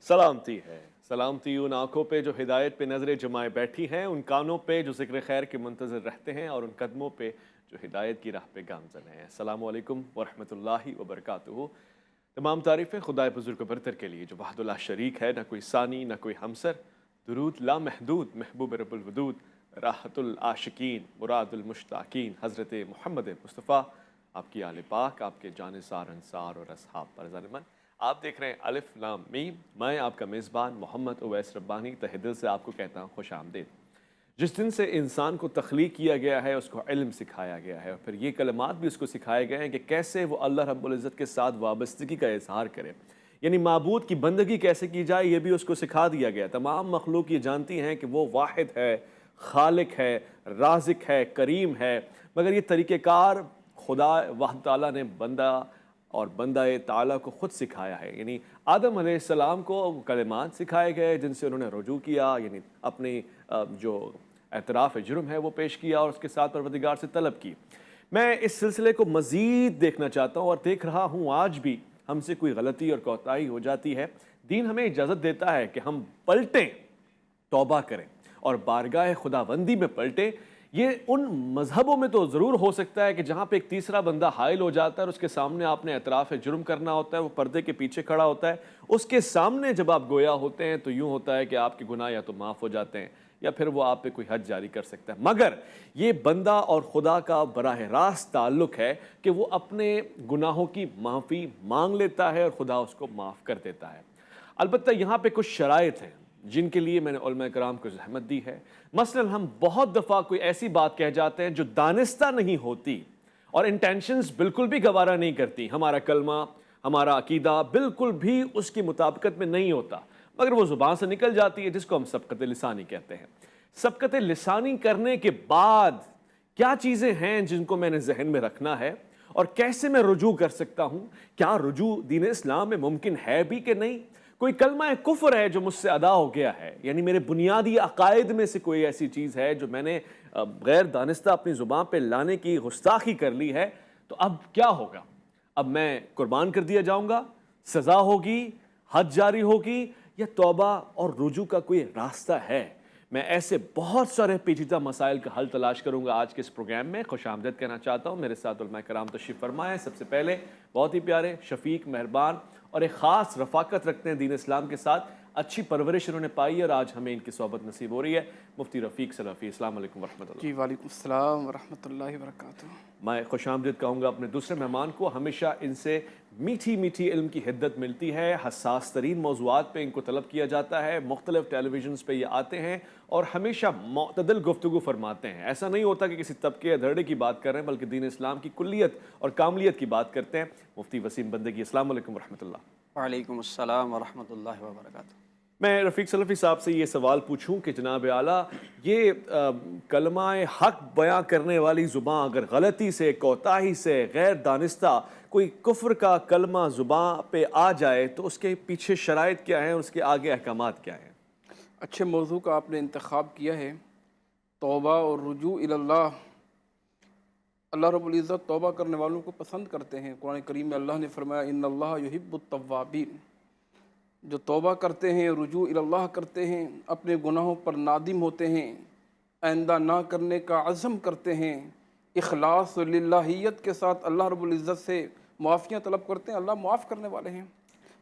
سلامتی ہے، سلامتی ان آنکھوں پہ جو ہدایت پہ نظریں جمائے بیٹھی ہیں، ان کانوں پہ جو ذکر خیر کے منتظر رہتے ہیں، اور ان قدموں پہ جو ہدایت کی راہ پہ گامزن ہیں۔ السلام علیکم ورحمۃ اللہ وبرکاتہ۔ تمام تعریفیں خدائے بزرگ برتر کے لیے جو وحدہ لا شریک ہے، نہ کوئی ثانی نہ کوئی ہمسر۔ درود لامحدود محبوب رب الودود، راحت العاشقین مراد المشتاقین، حضرت محمد مصطفیٰ، آپ کی آل پاک، آپ کے جانثار انصار اور اصحاب پر ظالمن۔ آپ دیکھ رہے ہیں الف لام میم، میں آپ کا میزبان محمد اویس ربانی تہ دل سے آپ کو کہتا ہوں خوش آمدید۔ جس دن سے انسان کو تخلیق کیا گیا ہے، اس کو علم سکھایا گیا ہے، اور پھر یہ کلمات بھی اس کو سکھائے گئے ہیں کہ کیسے وہ اللہ رب العزت کے ساتھ وابستگی کا اظہار کرے، یعنی معبود کی بندگی کیسے کی جائے، یہ بھی اس کو سکھا دیا گیا۔ تمام مخلوق یہ جانتی ہیں کہ وہ واحد ہے، خالق ہے، رازق ہے، کریم ہے، مگر یہ طریقہ کار خدا وحد تعالیٰ نے بندہ اور بندہ تعالیٰ کو خود سکھایا ہے۔ یعنی آدم علیہ السلام کو کلمات سکھائے گئے جن سے انہوں نے رجوع کیا، یعنی اپنی جو اعتراف جرم ہے وہ پیش کیا اور اس کے ساتھ پروردگار سے طلب کی۔ میں اس سلسلے کو مزید دیکھنا چاہتا ہوں اور دیکھ رہا ہوں آج بھی ہم سے کوئی غلطی اور کوتاہی ہو جاتی ہے، دین ہمیں اجازت دیتا ہے کہ ہم پلٹیں، توبہ کریں اور بارگاہ خداوندی میں پلٹیں۔ یہ ان مذہبوں میں تو ضرور ہو سکتا ہے کہ جہاں پہ ایک تیسرا بندہ حائل ہو جاتا ہے اور اس کے سامنے آپ نے اعتراف جرم کرنا ہوتا ہے، وہ پردے کے پیچھے کھڑا ہوتا ہے، اس کے سامنے جب آپ گویا ہوتے ہیں تو یوں ہوتا ہے کہ آپ کے گناہ یا تو معاف ہو جاتے ہیں یا پھر وہ آپ پہ کوئی حد جاری کر سکتا ہے۔ مگر یہ بندہ اور خدا کا براہ راست تعلق ہے کہ وہ اپنے گناہوں کی معافی مانگ لیتا ہے اور خدا اس کو معاف کر دیتا ہے۔ البتہ یہاں پہ کچھ شرائط ہیں جن کے لیے میں نے علماء کرام کو زحمت دی ہے۔ مثلا ہم بہت دفعہ کوئی ایسی بات کہہ جاتے ہیں جو دانستہ نہیں ہوتی اور انٹینشنز بالکل بھی گوارا نہیں کرتی، ہمارا کلمہ، ہمارا عقیدہ بالکل بھی اس کی مطابقت میں نہیں ہوتا، مگر وہ زبان سے نکل جاتی ہے، جس کو ہم سبقت لسانی کہتے ہیں۔ سبقت لسانی کرنے کے بعد کیا چیزیں ہیں جن کو میں نے ذہن میں رکھنا ہے، اور کیسے میں رجوع کر سکتا ہوں؟ کیا رجوع دین اسلام میں ممکن ہے بھی کہ نہیں؟ کوئی کلمہ کفر ہے جو مجھ سے ادا ہو گیا ہے، یعنی میرے بنیادی عقائد میں سے کوئی ایسی چیز ہے جو میں نے غیر دانستہ اپنی زبان پہ لانے کی گستاخی کر لی ہے، تو اب کیا ہوگا؟ اب میں قربان کر دیا جاؤں گا، سزا ہوگی، حد جاری ہوگی، یا توبہ اور رجوع کا کوئی راستہ ہے؟ میں ایسے بہت سارے پیچیدہ مسائل کا حل تلاش کروں گا آج کے اس پروگرام میں۔ خوش آمدید کہنا چاہتا ہوں، میرے ساتھ علماء کرام تشریف فرما ہے۔ سب سے پہلے بہت ہی پیارے، شفیق، مہربان اور ایک خاص رفاقت رکھتے ہیں دین اسلام کے ساتھ، اچھی پرورش انہوں نے پائی ہے اور آج ہمیں ان کی صحبت نصیب ہو رہی ہے، مفتی رفیق سلفی۔ السلام علیکم ورحمۃ اللہ۔ جی وعلیکم السلام ورحمۃ اللہ وبرکاتہ۔ میں خوش آمدید کہوں گا اپنے دوسرے مہمان کو، ہمیشہ ان سے میٹھی میٹھی علم کی حدت ملتی ہے، حساس ترین موضوعات پہ ان کو طلب کیا جاتا ہے، مختلف ٹیلی ویژنز پہ یہ آتے ہیں اور ہمیشہ معتدل گفتگو فرماتے ہیں۔ ایسا نہیں ہوتا کہ کسی طبقے یا دھڑے کی بات کر رہے ہیں، بلکہ دین اسلام کی کلیت اور کاملیت کی بات کرتے ہیں۔ مفتی وسیم بندگی، السلام علیکم ورحمۃ اللہ۔ وعلیکم السلام ورحمۃ اللہ وبرکاتہ۔ میں رفیق سلفی صاحب سے یہ سوال پوچھوں کہ جناب اعلیٰ، یہ کلمہ حق بیاں کرنے والی زبان اگر غلطی سے، کوتاہی سے، غیر دانستہ کوئی کفر کا کلمہ زبان پہ آ جائے تو اس کے پیچھے شرائط کیا ہیں اور اس کے آگے احکامات کیا ہیں؟ اچھے موضوع کا آپ نے انتخاب کیا ہے، توبہ اور رجوع اللہ۔ اللہ رب العزت توبہ کرنے والوں کو پسند کرتے ہیں۔ قرآن کریم میں اللہ نے فرمایا ان اللہ یحب التوابین، جو توبہ کرتے ہیں، رجوع اللہ کرتے ہیں، اپنے گناہوں پر نادم ہوتے ہیں، آئندہ نہ کرنے کا عزم کرتے ہیں، اخلاص و للہیت کے ساتھ اللہ رب العزت سے معافیاں طلب کرتے ہیں، اللہ معاف کرنے والے ہیں۔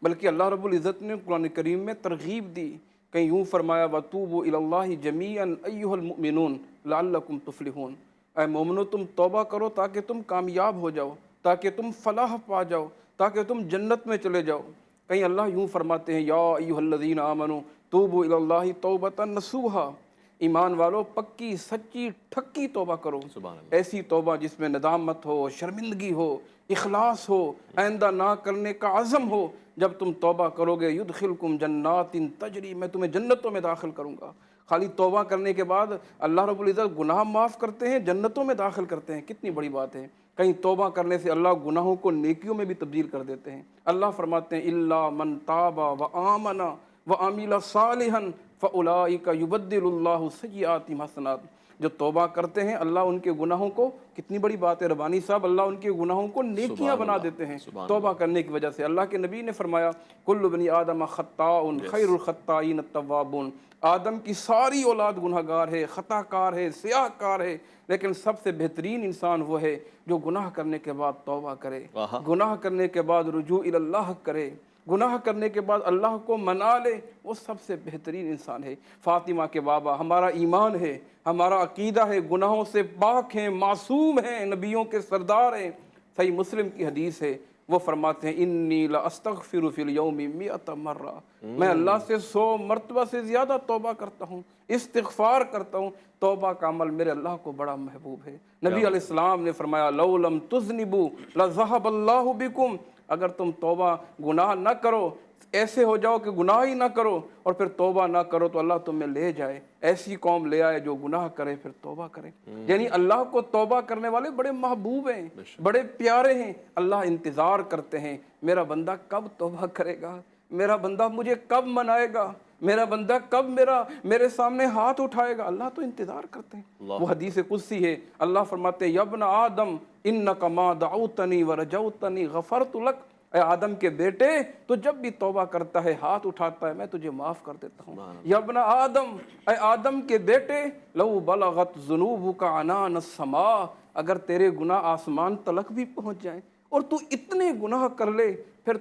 بلکہ اللہ رب العزت نے قرآن کریم میں ترغیب دی، کہیں یوں فرمایا وَتُوبُوا إِلَى اللَّهِ جَمِيعًا أَيُّهَا الْمُؤْمِنُونَ لَعَلَّكُمْ تُفْلِحُونَ، اے مومنو تم توبہ کرو تاکہ تم کامیاب ہو جاؤ، تاکہ تم فلاح پا جاؤ، تاکہ تم جنت میں چلے جاؤ۔ کہیں اللہ یوں فرماتے ہیں یا ایھا الذین آمنوا توبوا الی اللہ توبۃ نصوحا، ایمان والو پکی سچی ٹھکی توبہ کرو، سبحان اللہ۔ ایسی توبہ جس میں ندامت ہو، شرمندگی ہو، اخلاص ہو، آئندہ نہ کرنے کا عزم ہو۔ جب تم توبہ کرو گے یدخلکم جنات تجری، میں تمہیں جنتوں میں داخل کروں گا۔ خالی توبہ کرنے کے بعد اللہ رب العزت گناہ معاف کرتے ہیں، جنتوں میں داخل کرتے ہیں، کتنی بڑی بات ہے۔ کہیں توبہ کرنے سے اللہ گناہوں کو نیکیوں میں بھی تبدیل کر دیتے ہیں۔ اللہ فرماتے ہیں الا من تاب وآمن وعمل صالحا فاولئک یبدل اللہ سیئاتہم حسنات، جو توبہ کرتے ہیں اللہ ان کے گناہوں کو، کتنی بڑی بات ہے ربانی صاحب، اللہ ان کے گناہوں کو نیکیاں بنا دیتے ہیں توبہ کرنے کی وجہ سے۔ اللہ کے نبی نے فرمایا کل بنی آدم خطاء خیر الخطائین التوابون، آدم کی ساری اولاد گناہ گار ہے، خطا کار ہے، سیاہ کار ہے، لیکن سب سے بہترین انسان وہ ہے جو گناہ کرنے کے بعد توبہ کرے، گناہ کرنے کے بعد رجوع اللہ کرے، گناہ کرنے کے بعد اللہ کو منا لے، وہ سب سے بہترین انسان ہے۔ فاطمہ کے بابا، ہمارا ایمان ہے، ہمارا عقیدہ ہے، گناہوں سے پاک ہیں، معصوم ہیں، نبیوں کے سردار ہیں۔ صحیح مسلم کی حدیث ہے، وہ فرماتے ہیں انی لاستغفر فی اليوم 100 مرہ، میں اللہ سے 100 مرتبہ سے زیادہ توبہ کرتا ہوں، استغفار کرتا ہوں۔ توبہ کا عمل میرے اللہ کو بڑا محبوب ہے۔ نبی علیہ السلام نے فرمایا لو لم تذنبوا لذهب اللہ بکم، اگر تم توبہ گناہ نہ کرو، ایسے ہو جاؤ کہ گناہ ہی نہ کرو اور پھر توبہ نہ کرو تو اللہ تمہیں لے جائے، ایسی قوم لے آئے جو گناہ کرے پھر توبہ کرے۔ یعنی اللہ کو توبہ کرنے والے بڑے محبوب ہیں، بڑے پیارے ہیں۔ اللہ انتظار کرتے ہیں میرا بندہ کب توبہ کرے گا، میرا بندہ مجھے کب منائے گا، میرا بندہ کب میرے سامنے ہاتھ اٹھائے گا۔ اللہ تو انتظار کرتے ہیں۔ وہ حدیث قدسی ہے، اللہ فرماتے ہیں یا ابن آدم انک ما دعوتنی ورجوتنی غفرت لک، اے آدم کے بیٹے تو جب بھی توبہ کرتا ہے، ہاتھ اٹھاتا ہے، میں تجھے معاف کر دیتا ہوں۔ یا ابن آدم، اے آدم کے بیٹے لو بلغت ذنوبک عنان السماء، اگر تیرے گناہ آسمان تلک بھی پہنچ جائیں اور تو اتنے گناہ کر لے، پھر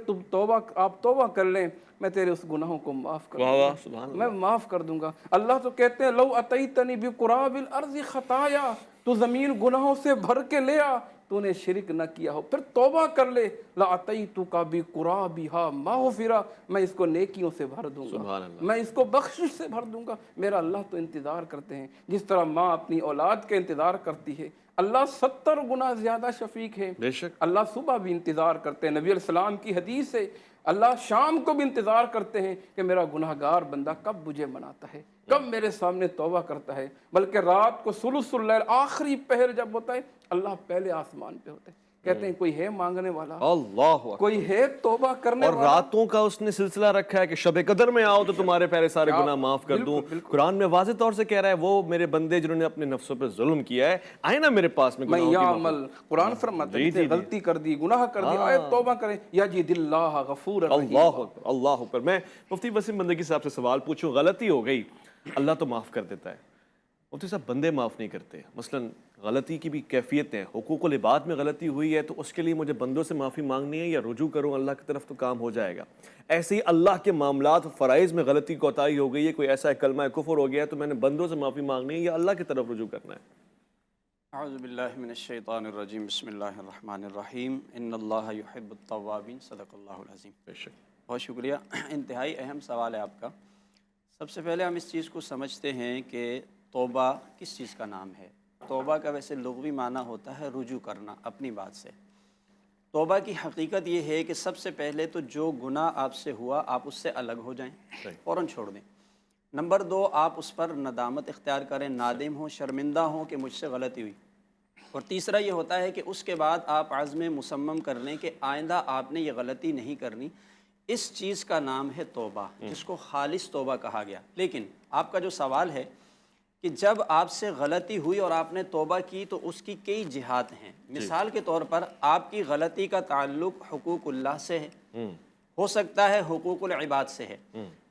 آپ توبہ کر لیں، میں تیرے اس گناہوں کو معاف کر دوں گا، میں معاف کر دوں گا۔ اللہ تو کہتے ہیں لو اتیتنی بقراب الارض خطایا، تو زمین گناہوں سے بھر کے لے آ، تو نے شرک نہ کیا ہو، پھر توبہ کر لے، لاتیتک بقرابھا مغفرہ، میں اس کو نیکیوں سے بھر دوں گا، میں اس کو بخشش سے بھر دوں گا۔ میرا اللہ تو انتظار کرتے ہیں، جس طرح ماں اپنی اولاد کے انتظار کرتی ہے، اللہ 70 گنا زیادہ شفیق ہے۔ بے شک اللہ صبح بھی انتظار کرتے ہیں، نبی علیہ السلام کی حدیث ہے اللہ شام کو بھی انتظار کرتے ہیں کہ میرا گناہ گار بندہ کب مجھے مناتا ہے، کب میرے سامنے توبہ کرتا ہے۔ بلکہ رات کو ثلث اللیل، آخری پہر جب ہوتا ہے، اللہ پہلے آسمان پہ ہوتے ہیں، کہتے ہیں کوئی ہے مانگنے والا، اللہ، کوئی ہے توبہ کرنے اور والا۔ راتوں کا اس نے سلسلہ رکھا ہے کہ شب قدر میں آؤ تو تمہارے پہلے سارے گناہ معاف کر دوں۔ قرآن میں واضح طور سے کہہ رہا ہے وہ میرے بندے جنہوں نے اپنے نفسوں پہ ظلم کیا ہے آئے نا میرے پاس میں گناہوں کی عمل، قرآن فرماتا ہے کہ غلطی کر دی، گناہ کر دی، آئے توبہ کریں، یجد اللہ غفور رحیم۔ اللہ اکبر، اللہ اکبر۔ میں مفتی وسیم بندگی صاحب سے سوال پوچھوں، غلطی ہو گئی اللہ تو معاف کر دیتا ہے، مفتی صاحب بندے معاف نہیں کرتے، مثلاً غلطی کی بھی کیفیت ہے، حقوق العباد میں غلطی ہوئی ہے تو اس کے لیے مجھے بندوں سے معافی مانگنی ہے یا رجوع کروں اللہ کی طرف تو کام ہو جائے گا؟ ایسے ہی اللہ کے معاملات فرائض میں غلطی کوتاہی ہو گئی ہے، کوئی ایسا کلمہ کفر ہو گیا ہے تو میں نے بندوں سے معافی مانگنی ہے یا اللہ کی طرف رجوع کرنا ہے؟ اعوذ باللہ من الشیطان الرجیم، بسم اللہ الرحمن الرحیم، ان اللہ یحب التوابین، صدق اللہ العظیم۔ بے شک، بہت شکریہ، انتہائی اہم سوال ہے آپ کا۔ سب سے پہلے ہم اس چیز کو سمجھتے ہیں کہ توبہ کس چیز کا نام ہے۔ توبہ کا ویسے لغوی معنی ہوتا ہے رجوع کرنا اپنی بات سے۔ توبہ کی حقیقت یہ ہے کہ سب سے پہلے تو جو گناہ آپ سے ہوا آپ اس سے الگ ہو جائیں، فوراً چھوڑ دیں۔ نمبر 2، آپ اس پر ندامت اختیار کریں، نادم ہوں، شرمندہ ہوں کہ مجھ سے غلطی ہوئی۔ اور تیسرا یہ ہوتا ہے کہ اس کے بعد آپ عزم مصمم کر لیں کہ آئندہ آپ نے یہ غلطی نہیں کرنی۔ اس چیز کا نام ہے توبہ، جس کو خالص توبہ کہا گیا۔ لیکن آپ کا جو سوال ہے کہ جب آپ سے غلطی ہوئی اور آپ نے توبہ کی تو اس کی کئی جہات ہیں۔ مثال کے طور پر آپ کی غلطی کا تعلق حقوق اللہ سے ہے، ہو سکتا ہے حقوق العباد سے ہے۔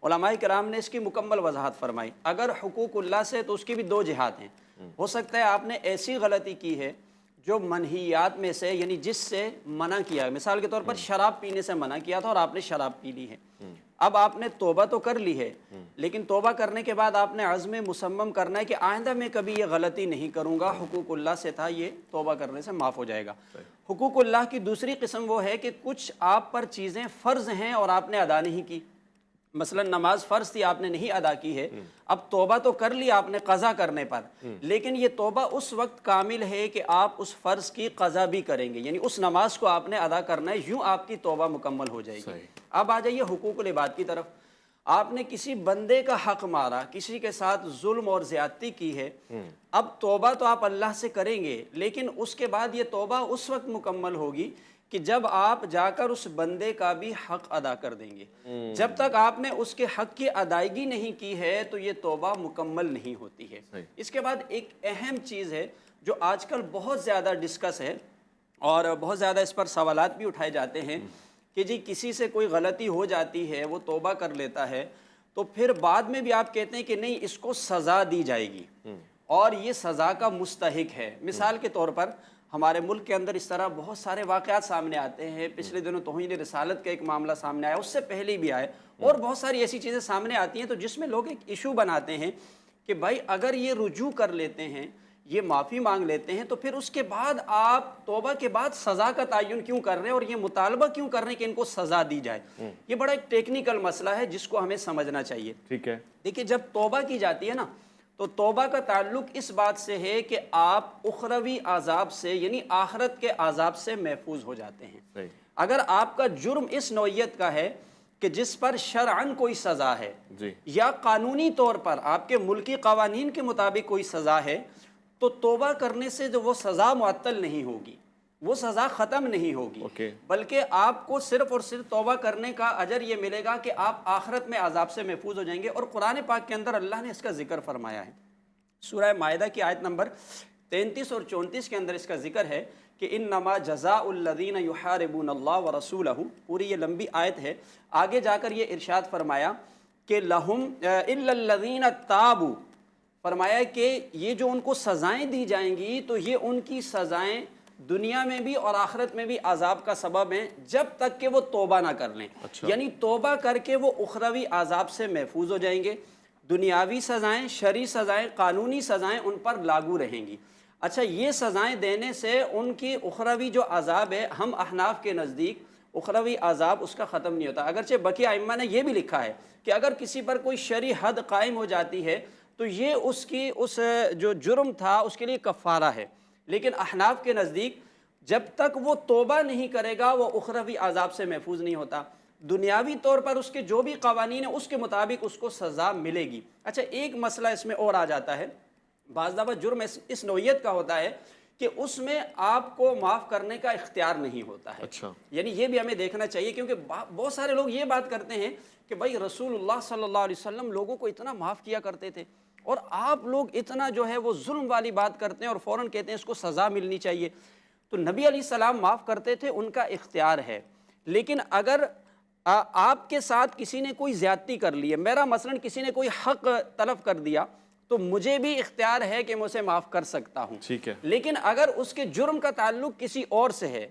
علماء کرام نے اس کی مکمل وضاحت فرمائی۔ اگر حقوق اللہ سے تو اس کی بھی 2 جہات ہیں۔ ہو سکتا ہے آپ نے ایسی غلطی کی ہے جو منہیات میں سے، یعنی جس سے منع کیا ہے، مثال کے طور پر شراب پینے سے منع کیا تھا اور آپ نے شراب پی لی ہے۔ اب آپ نے توبہ تو کر لی ہے، لیکن توبہ کرنے کے بعد آپ نے عزم مصمم کرنا ہے کہ آئندہ میں کبھی یہ غلطی نہیں کروں گا، حقوق اللہ سے تھا، یہ توبہ کرنے سے معاف ہو جائے گا۔ حقوق اللہ کی دوسری قسم وہ ہے کہ کچھ آپ پر چیزیں فرض ہیں اور آپ نے ادا نہیں کی، مثلا نماز فرض تھی آپ نے نہیں ادا کی ہے، اب توبہ تو کر لی آپ نے قضا کرنے پر، لیکن یہ توبہ اس وقت کامل ہے کہ آپ اس فرض کی قضا بھی کریں گے، یعنی اس نماز کو آپ نے ادا کرنا ہے، یوں آپ کی توبہ مکمل ہو جائے گی۔ اب آ جائیے حقوق العباد کی طرف۔ آپ نے کسی بندے کا حق مارا، کسی کے ساتھ ظلم اور زیادتی کی ہے، اب توبہ تو آپ اللہ سے کریں گے، لیکن اس کے بعد یہ توبہ اس وقت مکمل ہوگی کہ جب آپ جا کر اس بندے کا بھی حق ادا کر دیں گے۔ جب تک آپ نے اس کے حق کی ادائیگی نہیں کی ہے تو یہ توبہ مکمل نہیں ہوتی ہے۔ اس کے بعد ایک اہم چیز ہے جو آج کل بہت زیادہ ڈسکس ہے اور بہت زیادہ اس پر سوالات بھی اٹھائے جاتے ہیں کہ جی کسی سے کوئی غلطی ہو جاتی ہے، وہ توبہ کر لیتا ہے، تو پھر بعد میں بھی آپ کہتے ہیں کہ نہیں اس کو سزا دی جائے گی اور یہ سزا کا مستحق ہے۔ مثال کے طور پر ہمارے ملک کے اندر اس طرح بہت سارے واقعات سامنے آتے ہیں۔ پچھلے دنوں توہین رسالت کا ایک معاملہ سامنے آیا، اس سے پہلے بھی آئے، اور بہت ساری ایسی چیزیں سامنے آتی ہیں تو جس میں لوگ ایک ایشو بناتے ہیں کہ بھائی اگر یہ رجوع کر لیتے ہیں، یہ معافی مانگ لیتے ہیں، تو پھر اس کے بعد آپ توبہ کے بعد سزا کا تعین کیوں کر رہے ہیں اور یہ مطالبہ کیوں کر رہے ہیں کہ ان کو سزا دی جائے؟ یہ بڑا ایک ٹیکنیکل مسئلہ ہے جس کو ہمیں سمجھنا چاہیے۔ ٹھیک ہے، دیکھیے جب توبہ کی جاتی ہے نا تو توبہ کا تعلق اس بات سے ہے کہ آپ اخروی عذاب سے یعنی آخرت کے عذاب سے محفوظ ہو جاتے ہیں۔ اگر آپ کا جرم اس نوعیت کا ہے کہ جس پر شرعاً کوئی سزا ہے یا قانونی طور پر آپ کے ملکی قوانین کے مطابق کوئی سزا ہے، تو توبہ کرنے سے جو وہ سزا معطل نہیں ہوگی، وہ سزا ختم نہیں ہوگی، بلکہ آپ کو صرف اور صرف توبہ کرنے کا اجر یہ ملے گا کہ آپ آخرت میں عذاب سے محفوظ ہو جائیں گے۔ اور قرآن پاک کے اندر اللہ نے اس کا ذکر فرمایا ہے۔ سورہ مائدہ کی آیت نمبر 33 اور 34 کے اندر اس کا ذکر ہے کہ انما جزاء الذین یحاربون اللہ ورسولہ، پوری یہ لمبی آیت ہے۔ آگے جا کر یہ ارشاد فرمایا کہ لہم الا الذین تابوا، فرمایا کہ یہ جو ان کو سزائیں دی جائیں گی تو یہ ان کی سزائیں دنیا میں بھی اور آخرت میں بھی عذاب کا سبب ہیں جب تک کہ وہ توبہ نہ کر لیں۔ یعنی توبہ کر کے وہ اخروی عذاب سے محفوظ ہو جائیں گے، دنیاوی سزائیں، شرعی سزائیں، قانونی سزائیں ان پر لاگو رہیں گی۔ اچھا، یہ سزائیں دینے سے ان کی اخروی جو عذاب ہے، ہم احناف کے نزدیک اخروی عذاب اس کا ختم نہیں ہوتا۔ اگرچہ بقیہ ائمہ نے یہ بھی لکھا ہے کہ اگر کسی پر کوئی شرعی حد قائم ہو جاتی ہے تو یہ اس کی اس جو جرم تھا اس کے لیے کفارہ ہے، لیکن احناف کے نزدیک جب تک وہ توبہ نہیں کرے گا وہ اخروی عذاب سے محفوظ نہیں ہوتا۔ دنیاوی طور پر اس کے جو بھی قوانین ہیں اس کے مطابق اس کو سزا ملے گی۔ اچھا، ایک مسئلہ اس میں اور آ جاتا ہے، بعض دفعہ جرم اس نوعیت کا ہوتا ہے کہ اس میں آپ کو معاف کرنے کا اختیار نہیں ہوتا ہے۔ یعنی یہ بھی ہمیں دیکھنا چاہیے، کیونکہ بہت سارے لوگ یہ بات کرتے ہیں کہ بھائی رسول اللہ صلی اللہ علیہ وسلم لوگوں کو اتنا معاف کیا کرتے تھے اور آپ لوگ اتنا جو ہے وہ ظلم والی بات کرتے ہیں اور فوراً کہتے ہیں اس کو سزا ملنی چاہیے۔ تو نبی علیہ السلام معاف کرتے تھے، ان کا اختیار ہے، لیکن اگر آپ کے ساتھ کسی نے کوئی زیادتی کر لی ہے، میرا مثلاً کسی نے کوئی حق طلب کر دیا تو مجھے بھی اختیار ہے کہ میں اسے معاف کر سکتا ہوں، لیکن اگر اس کے جرم کا تعلق کسی اور سے ہے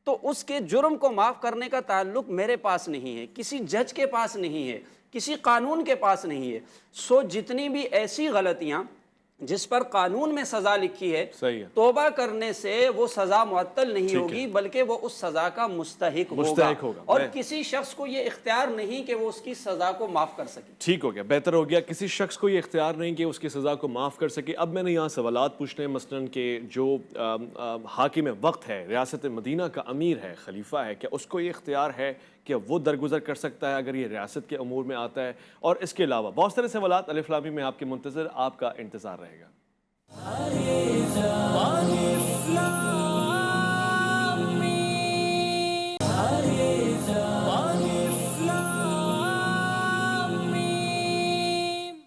تو اس کے جرم کو معاف کرنے کا تعلق میرے پاس نہیں ہے، کسی جج کے پاس نہیں ہے، کسی قانون کے پاس نہیں ہے۔ سو جتنی بھی ایسی غلطیاں جس پر قانون میں سزا لکھی ہے، توبہ کرنے سے وہ سزا معطل نہیں ہوگی بلکہ وہ اس سزا کا مستحق ہوگا، اور کسی شخص کو یہ اختیار نہیں کہ وہ اس کی سزا کو معاف کر سکے۔ ٹھیک ہو گیا، بہتر ہو گیا، کسی شخص کو یہ اختیار نہیں کہ اس کی سزا کو معاف کر سکے۔ اب میں نے یہاں سوالات پوچھنے ہیں، مثلاً کہ جو حاکم وقت ہے، ریاست مدینہ کا امیر ہے، خلیفہ ہے، کیا اس کو یہ اختیار ہے کہ وہ درگزر کر سکتا ہے اگر یہ ریاست کے امور میں آتا ہے؟ اور اس کے علاوہ بہت سارے سوالات الف لام میم میں آپ کے منتظر، آپ کا انتظار رہے گا۔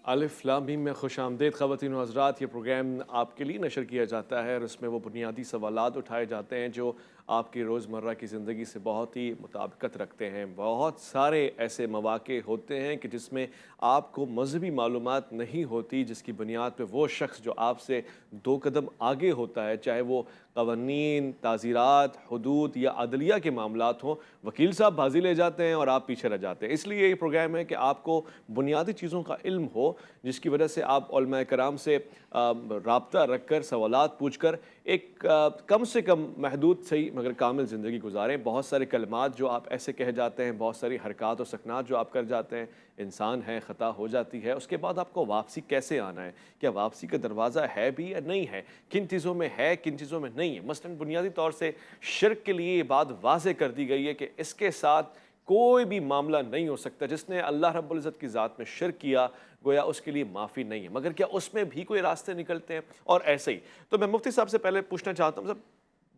الف لام میم میں خوش آمدید خواتین و حضرات۔ یہ پروگرام آپ کے لیے نشر کیا جاتا ہے اور اس میں وہ بنیادی سوالات اٹھائے جاتے ہیں جو آپ کی روزمرہ کی زندگی سے بہت ہی مطابقت رکھتے ہیں۔ بہت سارے ایسے مواقع ہوتے ہیں کہ جس میں آپ کو مذہبی معلومات نہیں ہوتی، جس کی بنیاد پہ وہ شخص جو آپ سے 2 قدم آگے ہوتا ہے، چاہے وہ قوانین، تعزیرات، حدود یا عدلیہ کے معاملات ہوں، وکیل صاحب بازی لے جاتے ہیں اور آپ پیچھے رہ جاتے ہیں۔ اس لیے یہ پروگرام ہے کہ آپ کو بنیادی چیزوں کا علم ہو، جس کی وجہ سے آپ علماء کرام سے رابطہ رکھ کر، سوالات پوچھ کر ایک کم سے کم محدود صحیح مگر کامل زندگی گزاریں۔ بہت سارے کلمات جو آپ ایسے کہہ جاتے ہیں، بہت ساری حرکات و سکنات جو آپ کر جاتے ہیں، انسان ہے، خطا ہو جاتی ہے، اس کے بعد آپ کو واپسی کیسے آنا ہے؟ کیا واپسی کا دروازہ ہے بھی یا نہیں ہے؟ کن چیزوں میں ہے، کن چیزوں میں نہیں ہے؟ مثلاً بنیادی طور سے شرک کے لیے یہ بات واضح کر دی گئی ہے کہ اس کے ساتھ کوئی بھی معاملہ نہیں ہو سکتا۔ جس نے اللہ رب العزت کی ذات میں شرک کیا، گویا اس کے لیے معافی نہیں ہے، مگر کیا اس میں بھی کوئی راستے نکلتے ہیں؟ اور ایسے ہی تو میں مفتی صاحب سے پہلے پوچھنا چاہتا ہوں،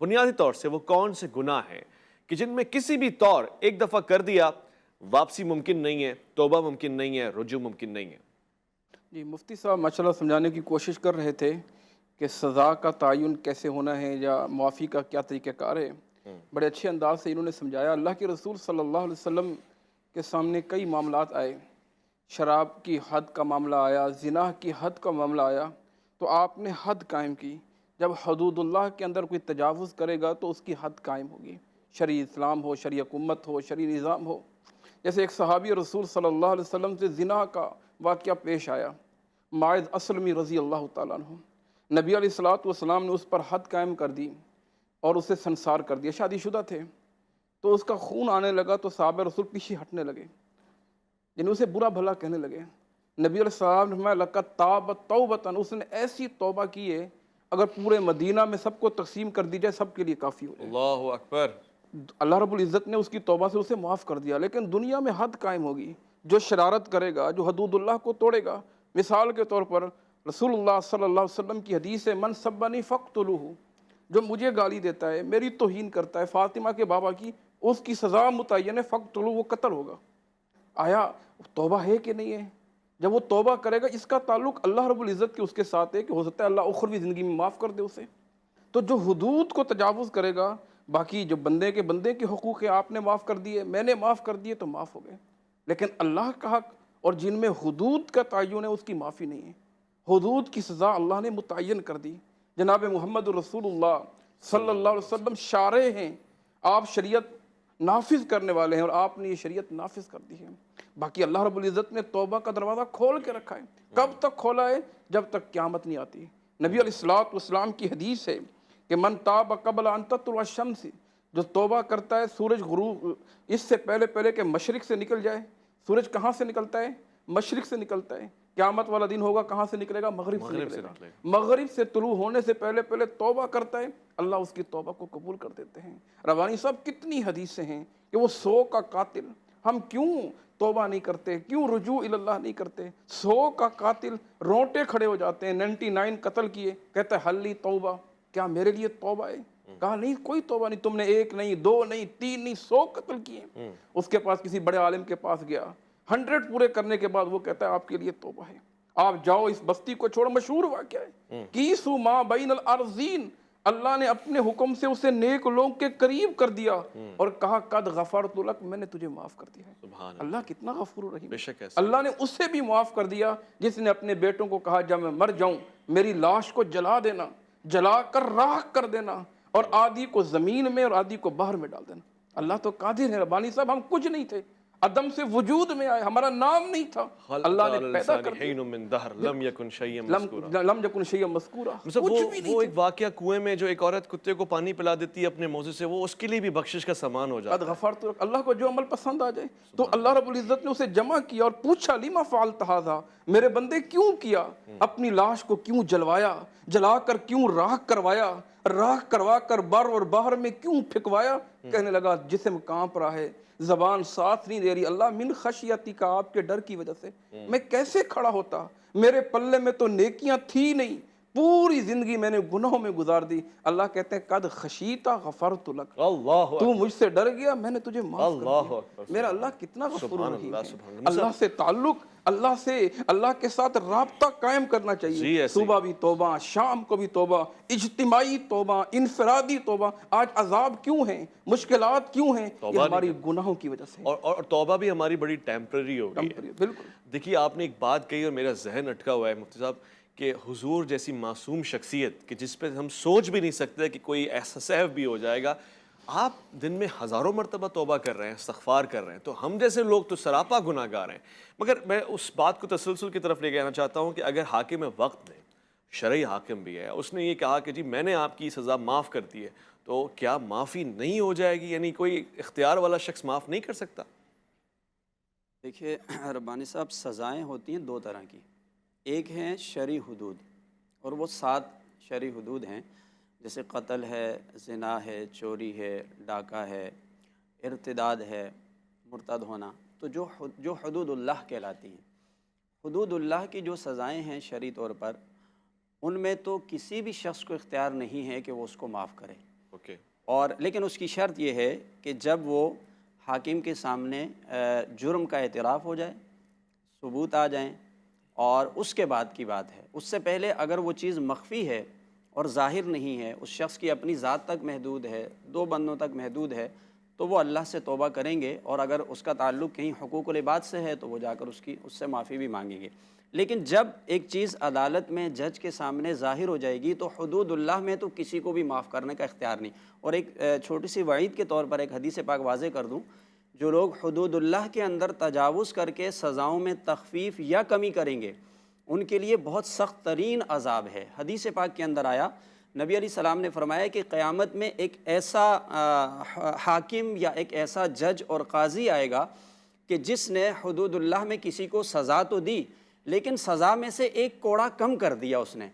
بنیادی طور سے وہ کون سے گناہ ہیں کہ جن میں کسی بھی طور ایک دفعہ کر دیا واپسی ممکن نہیں ہے، توبہ ممکن نہیں ہے، رجوع ممکن نہیں ہے؟ جی مفتی صاحب ماشاءاللہ سمجھانے کی کوشش کر رہے تھے کہ سزا کا تعین کیسے ہونا ہے یا معافی کا کیا طریقہ کار ہے. بڑے اچھے انداز سے انہوں نے سمجھایا. اللہ کے رسول صلی اللہ علیہ وسلم کے سامنے کئی معاملات آئے. شراب کی حد کا معاملہ آیا، زنا کی حد کا معاملہ آیا، تو آپ نے حد قائم کی. جب حدود اللہ کے اندر کوئی تجاوز کرے گا تو اس کی حد قائم ہوگی، شرعی اسلام ہو، شرعی حکومت ہو، شرعی نظام ہو. جیسے ایک صحابی رسول صلی اللہ علیہ وسلم سے زنا کا واقعہ پیش آیا، ماعز اسلمی رضی اللہ تعالیٰ عنہ. نبی علیہ الصلوۃ والسلام نے اس پر حد قائم کر دی اور اسے سنسار کر دیا. شادی شدہ تھے تو اس کا خون آنے لگا تو صحابہ رسول پیچھے ہٹنے لگے، یعنی اسے برا بھلا کہنے لگے. نبی علیہ السلام نے فرمایا لقد تاب توبۃ، اس نے ایسی توبہ کی ہے اگر پورے مدینہ میں سب کو تقسیم کر دی جائے سب کے لیے کافی ہو جائے. اللہ اکبر. اللہ رب العزت نے اس کی توبہ سے اسے معاف کر دیا. لیکن دنیا میں حد قائم ہوگی. جو شرارت کرے گا، جو حدود اللہ کو توڑے گا، مثال کے طور پر رسول اللہ صلی اللہ علیہ وسلم کی حدیث ہے من سبنی فاقتلوہ، جو مجھے گالی دیتا ہے، میری توہین کرتا ہے، فاطمہ کے بابا کی، اس کی سزا متعین ہے، فاقتلوہ، وہ قتل ہوگا. آیا توبہ ہے کہ نہیں ہے؟ جب وہ توبہ کرے گا اس کا تعلق اللہ رب العزت کے اس کے ساتھ ہے کہ ہو سکتا ہے اللہ اخروی زندگی میں معاف کر دے اسے. تو جو حدود کو تجاوز کرے گا، باقی جو بندے کے حقوق ہیں آپ نے معاف کر دیے، میں نے معاف کر دیے تو معاف ہو گئے. لیکن اللہ کا حق اور جن میں حدود کا تعین ہے اس کی معافی نہیں ہے. حدود کی سزا اللہ نے متعین کر دی. جناب محمد رسول اللہ صلی اللہ علیہ وسلم شارع ہیں، آپ شریعت نافذ کرنے والے ہیں اور آپ نے یہ شریعت نافذ کر دی ہے. باقی اللہ رب العزت نے توبہ کا دروازہ کھول کے رکھا ہے. کب تک کھولا ہے؟ جب تک قیامت نہیں آتی. نبی علیہ الصلوۃ والسلام کی حدیث ہے کہ من تاب قبل ان تطلع الشمس، جو توبہ کرتا ہے سورج غروب اس سے پہلے کہ مشرق سے نکل جائے. سورج کہاں سے نکلتا ہے؟ مشرق سے نکلتا ہے. قیامت والا دن ہوگا کہاں سے نکلے گا؟ مغرب سے نکلے گا. مغرب سے طلوع ہونے سے پہلے توبہ کرتا ہے، اللہ اس کی توبہ کو قبول کر دیتے ہیں. روانی صاحب کتنی حدیثیں ہیں کہ وہ 100 کا قاتل، ہم کیوں توبہ نہیں کرتے، کیوں رجوع اللہ نہیں کرتے؟ 100 کا قاتل رونٹے کھڑے ہو جاتے ہیں. 99 قتل کیے، کہتا ہے حلی توبہ، کیا میرے لیے توبہ ہے؟ کہا نہیں، کوئی توبہ نہیں. تم نے 1 نہیں، 2 نہیں، 3 نہیں، 100 قتل کیے. اس کے پاس کسی بڑے عالم کے پاس گیا، 100 پورے کرنے کے بعد وہ کہتا ہے آپ کے لیے توبہ ہے، آپ جاؤ اس بستی کو چھوڑو. مشہور واقعہ ہے کیسو ما بین الارضین، اللہ نے اپنے حکم سے اسے نیک لوگ کے قریب کر دیا اور کہا قد غفرت لک، میں نے تجھے معاف کر دیا ہے. اللہ کتنا غفور رحیم. اللہ نے اسے بھی معاف کر دیا جس نے اپنے بیٹوں کو کہا جب میں مر جاؤں میری لاش کو جلا دینا، جلا کر راکھ کر دینا، اور آدھی کو زمین میں اور آدھی کو باہر میں ڈال دینا. اللہ تو قادر ہے. ربانی صاحب ہم کچھ نہیں تھے، عدم سے وجود میں آئے، ہمارا نام نہیں تھا، اللہ نے پیدا کر دیا. لم یکن شیئا مذکورا. وہ ایک واقعہ کنویں میں جو ایک عورت کتے کو پانی پلا دیتی ہے اپنے موزے سے، وہ اس کے لیے بھی بخشش کا سامان ہو جاتا ہے. غفرت لک، اللہ کو جو عمل پسند آ جائے. تو اللہ رب العزت نے اسے جمع کیا اور پوچھا لما فعلت ھذا، میرے بندے کیوں کیا؟ اپنی لاش کو کیوں جلوایا، جلا کر کیوں راکھ کروایا، راکھ کروا کر بر اور باہر میں کیوں پھینکوایا؟ کہنے لگا جسم کانپ رہا ہے، زبان ساتھ نہیں دے رہی. اللہ من خشیتی کا، آپ کے ڈر کی وجہ سے میں کیسے کھڑا ہوتا؟ میرے پلے میں تو نیکیاں تھی نہیں، پوری زندگی میں نے گناہوں میں گزار دی. اللہ کہتے ہیں قد خشیتا غفرت لک، تو مجھ سے ڈر گیا میں نے تجھے معاف کر دیا. میرا اللہ کتنا غفور رحیم ہے. اللہ سے تعلق، اللہ کے ساتھ رابطہ قائم کرنا چاہیے. صبح بھی توبہ، شام کو بھی توبہ، اجتماعی توبہ، انفرادی توبہ. آج عذاب کیوں ہیں، مشکلات کیوں ہیں؟ یہ ہماری گناہوں کی وجہ سے. اور توبہ بھی ہماری بڑی ٹیمپرری ہو گئی ہے. بالکل. دیکھیے آپ نے ایک بات کہی اور میرا ذہن اٹکا ہوا ہے مفتی صاحب، کہ حضور جیسی معصوم شخصیت کہ جس پہ ہم سوچ بھی نہیں سکتے کہ کوئی ایسا سہو بھی ہو جائے گا، آپ دن میں ہزاروں مرتبہ توبہ کر رہے ہیں، استغفار کر رہے ہیں. تو ہم جیسے لوگ تو سراپا گناہ گار ہیں. مگر میں اس بات کو تسلسل کی طرف لے کے آنا چاہتا ہوں کہ اگر حاکم وقت نے، شرعی حاکم بھی ہے، اس نے یہ کہا کہ جی میں نے آپ کی سزا معاف کر دی ہے، تو کیا معافی نہیں ہو جائے گی؟ یعنی کوئی اختیار والا شخص معاف نہیں کر سکتا؟ دیکھیے ربانی صاحب، سزائیں ہوتی ہیں 2 طرح کی. ایک ہیں شرعی حدود، اور وہ 7 شرعی حدود ہیں، جیسے قتل ہے، زنا ہے، چوری ہے، ڈاکہ ہے، ارتداد ہے، مرتد ہونا. تو جو حدود اللہ کہلاتی ہیں، حدود اللہ کی جو سزائیں ہیں شرعی طور پر، ان میں تو کسی بھی شخص کو اختیار نہیں ہے کہ وہ اس کو معاف کرے. اور لیکن اس کی شرط یہ ہے کہ جب وہ حاکم کے سامنے جرم کا اعتراف ہو جائے، ثبوت آ جائیں، اور اس کے بعد کی بات ہے۔ اس سے پہلے اگر وہ چیز مخفی ہے اور ظاہر نہیں ہے، اس شخص کی اپنی ذات تک محدود ہے، دو بندوں تک محدود ہے، تو وہ اللہ سے توبہ کریں گے، اور اگر اس کا تعلق کہیں حقوق العباد سے ہے تو وہ جا کر اس سے معافی بھی مانگیں گے۔ لیکن جب ایک چیز عدالت میں جج کے سامنے ظاہر ہو جائے گی تو حدود اللہ میں تو کسی کو بھی معاف کرنے کا اختیار نہیں۔ اور ایک چھوٹی سی وعید کے طور پر ایک حدیث پاک واضح کر دوں، جو لوگ حدود اللہ کے اندر تجاوز کر کے سزاؤں میں تخفیف یا کمی کریں گے، ان کے لیے بہت سخت ترین عذاب ہے۔ حدیث پاک کے اندر آیا، نبی علیہ السلام نے فرمایا کہ قیامت میں ایک ایسا حاکم یا ایک ایسا جج اور قاضی آئے گا کہ جس نے حدود اللہ میں کسی کو سزا تو دی، لیکن سزا میں سے ایک کوڑا کم کر دیا اس نے،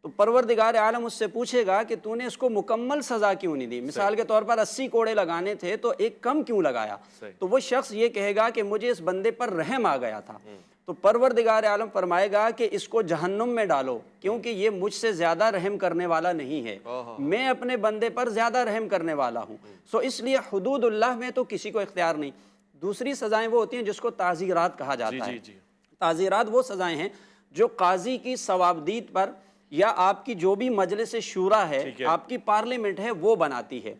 تو پروردگار عالم اس سے پوچھے گا کہ تو نے اس کو مکمل سزا کیوں نہیں دی؟ مثال کے طور پر 80 کوڑے لگانے تھے تو ایک کم کیوں لگایا؟ تو وہ شخص یہ کہے گا کہ مجھے اس بندے پر رحم آ گیا تھا۔ تو پروردگار عالم فرمائے گا کہ اس کو جہنم میں ڈالو، کیونکہ یہ مجھ سے زیادہ رحم کرنے والا نہیں ہے، میں اپنے بندے پر زیادہ رحم کرنے والا ہوں۔ سو اس لیے حدود اللہ میں تو کسی کو اختیار نہیں۔ دوسری سزائیں وہ ہوتی ہیں جس کو تعزیرات کہا جاتا ہے۔ تعزیرات وہ سزائیں ہیں جو قاضی کی ثوابدید پر یا آپ کی جو بھی مجلس شورا ہے، آپ کی پارلیمنٹ ہے، وہ بناتی ہے۔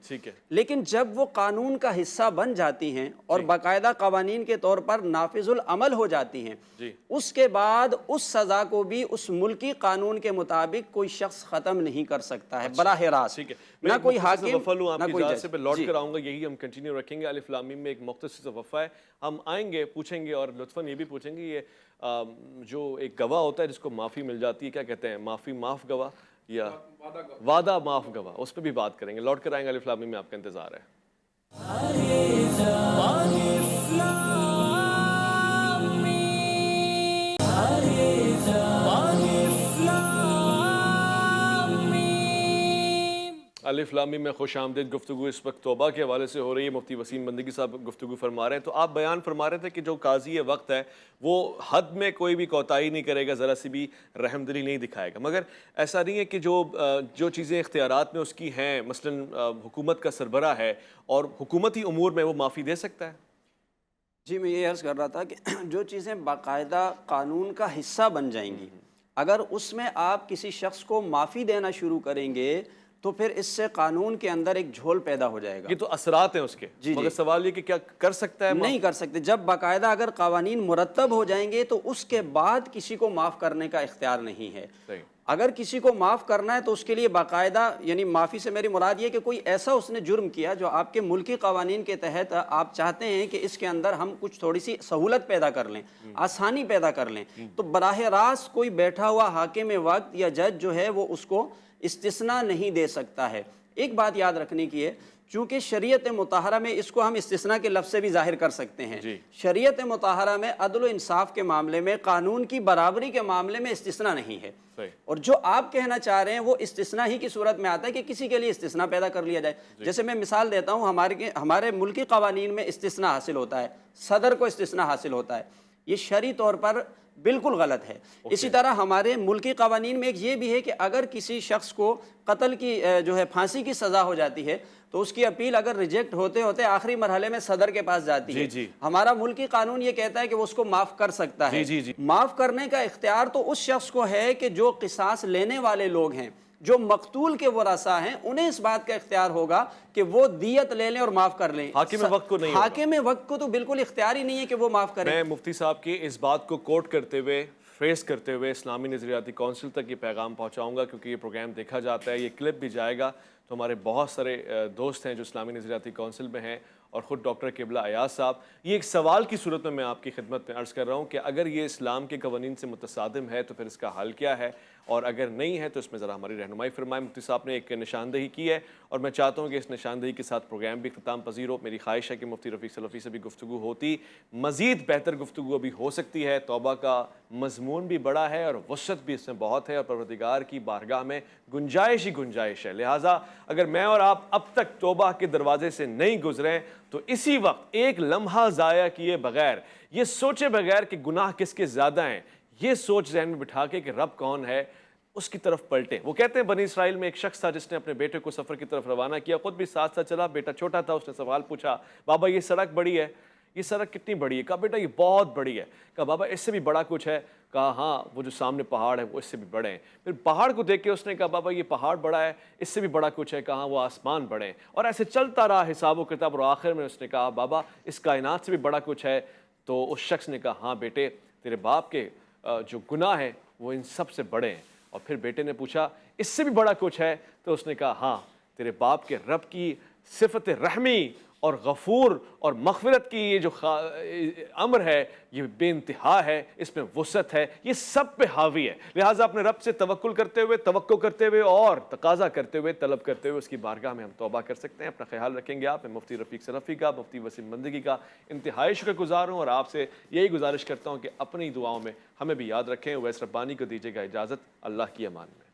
لیکن جب وہ قانون کا حصہ بن جاتی ہیں اور باقاعدہ قوانین کے طور پر نافذ العمل ہو جاتی ہیں، اس کے بعد اس سزا کو بھی اس ملکی قانون کے مطابق کوئی شخص ختم نہیں کر سکتا ہے براہ راست، نہ کوئی حاکم نہ کوئی جج۔ لوٹ کر آؤں گا، یہی ہم کنٹینیو رکھیں گے۔ الف لام میم میں ایک مختصر سا وقفہ ہے، ہم آئیں گے، پوچھیں گے اور لطفاً یہ بھی پوچھیں گے، یہ جو ایک گواہ ہوتا ہے جس کو معافی مل جاتی ہے، کیا کہتے ہیں، معافی معاف گواہ یا وعدہ معاف گواہ، اس پہ بھی بات کریں گے۔ لوٹ کر آئیں گے، الف لام میم میں آپ کا انتظار ہے۔ الف لام میم میں خوش آمدید۔ گفتگو اس وقت توبہ کے حوالے سے ہو رہی ہے، مفتی وسیم بندگی صاحب گفتگو فرما رہے ہیں۔ تو آپ بیان فرما رہے تھے کہ جو قاضی وقت ہے وہ حد میں کوئی بھی کوتاہی نہیں کرے گا، ذرا سی بھی رحم دلی نہیں دکھائے گا، مگر ایسا نہیں ہے کہ جو چیزیں اختیارات میں اس کی ہیں، مثلا حکومت کا سربراہ ہے اور حکومتی امور میں وہ معافی دے سکتا ہے؟ جی میں یہ عرض کر رہا تھا کہ جو چیزیں باقاعدہ قانون کا حصہ بن جائیں گی، اگر اس میں آپ کسی شخص کو معافی دینا شروع کریں گے تو پھر اس سے قانون کے اندر ایک جھول پیدا ہو جائے گا۔ یہ تو اثرات ہیں اس کے، مگر سوال یہ کہ کیا کر سکتا ہے؟ نہیں کر سکتے۔ جب باقاعدہ اگر قوانین مرتب ہو جائیں گے تو اس کے بعد کسی کو معاف کرنے کا اختیار نہیں ہے۔ اگر کسی کو معاف کرنا ہے تو اس کے لیے باقاعدہ، یعنی معافی سے میری مراد یہ کہ کوئی ایسا اس نے جرم کیا جو آپ کے ملکی قوانین کے تحت آپ چاہتے ہیں کہ اس کے اندر ہم کچھ تھوڑی سی سہولت پیدا کر لیں، آسانی پیدا کر لیں، تو براہ راست کوئی بیٹھا ہوا حاکم وقت یا جج جو ہے وہ اس کو استثناء نہیں دے سکتا ہے۔ ایک بات یاد رکھنے کی ہے، چونکہ شریعت مطہرہ میں اس کو ہم استثناء کے لفظ سے بھی ظاہر کر سکتے ہیں۔ شریعت مطہرہ میں عدل و انصاف کے معاملے میں، قانون کی برابری کے معاملے میں استثناء نہیں ہے، اور جو آپ کہنا چاہ رہے ہیں وہ استثناء ہی کی صورت میں آتا ہے کہ کسی کے لیے استثناء پیدا کر لیا جائے۔ جیسے میں مثال دیتا ہوں، ہمارے ملکی قوانین میں استثناء حاصل ہوتا ہے، صدر کو استثناء حاصل ہوتا ہے، یہ شرعی طور پر بالکل غلط ہے۔ اسی طرح ہمارے ملکی قوانین میں ایک یہ بھی ہے کہ اگر کسی شخص کو قتل کی جو ہے پھانسی کی سزا ہو جاتی ہے تو اس کی اپیل اگر ریجیکٹ ہوتے ہوتے آخری مرحلے میں صدر کے پاس جاتی ہے، ہمارا ملکی قانون یہ کہتا ہے کہ وہ اس کو معاف کر سکتا ہے۔ معاف کرنے کا اختیار تو اس شخص کو ہے کہ جو قصاص لینے والے لوگ ہیں، جو مقتول کے ورثاء ہیں، انہیں اس بات کا اختیار ہوگا کہ وہ دیت لے لیں اور معاف کر لیں۔ حاکم وقت کو نہیں، حاکم وقت کو تو بالکل اختیار ہی نہیں ہے کہ وہ معاف کریں۔ میں مفتی صاحب کی اس بات کو کوٹ کرتے ہوئے، فریز کرتے ہوئے اسلامی نظریاتی کونسل تک یہ پیغام پہنچاؤں گا، کیونکہ یہ پروگرام دیکھا جاتا ہے، یہ کلپ بھی جائے گا، تو ہمارے بہت سارے دوست ہیں جو اسلامی نظریاتی کونسل میں ہیں اور خود ڈاکٹر قبلہ ایاز صاحب۔ یہ ایک سوال کی صورت میں آپ کی خدمت میں عرض کر رہا ہوں کہ اگر یہ اسلام کے قوانین سے متصادم ہے تو پھر اس کا حل کیا ہے، اور اگر نہیں ہے تو اس میں ذرا ہماری رہنمائی فرمائیں۔ مفتی صاحب نے ایک نشاندہی کی ہے اور میں چاہتا ہوں کہ اس نشاندہی کے ساتھ پروگرام بھی اختتام پذیر ہو۔ میری خواہش ہے کہ مفتی رفیق سلفی سے بھی گفتگو ہوتی، مزید بہتر گفتگو ابھی ہو سکتی ہے۔ توبہ کا مضمون بھی بڑا ہے اور وسعت بھی اس میں بہت ہے، اور پروردگار کی بارگاہ میں گنجائش ہی گنجائش ہے۔ لہٰذا اگر میں اور آپ اب تک توبہ کے دروازے سے نہیں گزرے تو اسی وقت ایک لمحہ ضائع کیے بغیر، یہ سوچے بغیر کہ گناہ کس کے زیادہ ہیں، یہ سوچ ذہن میں بٹھا کے کہ رب کون ہے، اس کی طرف پلٹیں۔ وہ کہتے ہیں بنی اسرائیل میں ایک شخص تھا جس نے اپنے بیٹے کو سفر کی طرف روانہ کیا، خود بھی ساتھ ساتھ چلا، بیٹا چھوٹا تھا، اس نے سوال پوچھا بابا یہ سڑک بڑی ہے، یہ سڑک کتنی بڑی ہے؟ کہا بیٹا یہ بہت بڑی ہے۔ کہا بابا اس سے بھی بڑا کچھ ہے؟ کہا ہاں وہ جو سامنے پہاڑ ہے وہ اس سے بھی بڑے ہیں۔ پھر پہاڑ کو دیکھ کے اس نے کہا بابا یہ پہاڑ بڑا ہے، اس سے بھی بڑا کچھ ہے؟ کہا وہ آسمان بڑے ہیں۔ اور ایسے چلتا رہا حساب و کتاب، اور آخر میں اس نے کہا بابا اس کائنات سے بھی بڑا کچھ ہے؟ تو اس شخص نے کہا ہاں بیٹے تیرے باپ کے جو گناہ ہیں وہ ان سب سے بڑے ہیں۔ اور پھر بیٹے نے پوچھا اس سے بھی بڑا کچھ ہے؟ تو اس نے کہا ہاں تیرے باپ کے رب کی صفت رحمی اور غفور اور مغفرت کی یہ جو امر ہے یہ بے انتہا ہے، اس میں وسعت ہے، یہ سب پہ حاوی ہے۔ لہٰذا اپنے رب سے توکل کرتے ہوئے، توقع کرتے ہوئے اور تقاضا کرتے ہوئے، طلب کرتے ہوئے اس کی بارگاہ میں ہم توبہ کر سکتے ہیں۔ اپنا خیال رکھیں گے آپ۔ میں مفتی رفیق سلفی کا، مفتی وسیم بندگی کا انتہائی شکر گزار ہوں، اور آپ سے یہی گزارش کرتا ہوں کہ اپنی دعاؤں میں ہمیں بھی یاد رکھیں۔ اویس ربانی کو دیجیے گا اجازت، اللہ کی امان میں۔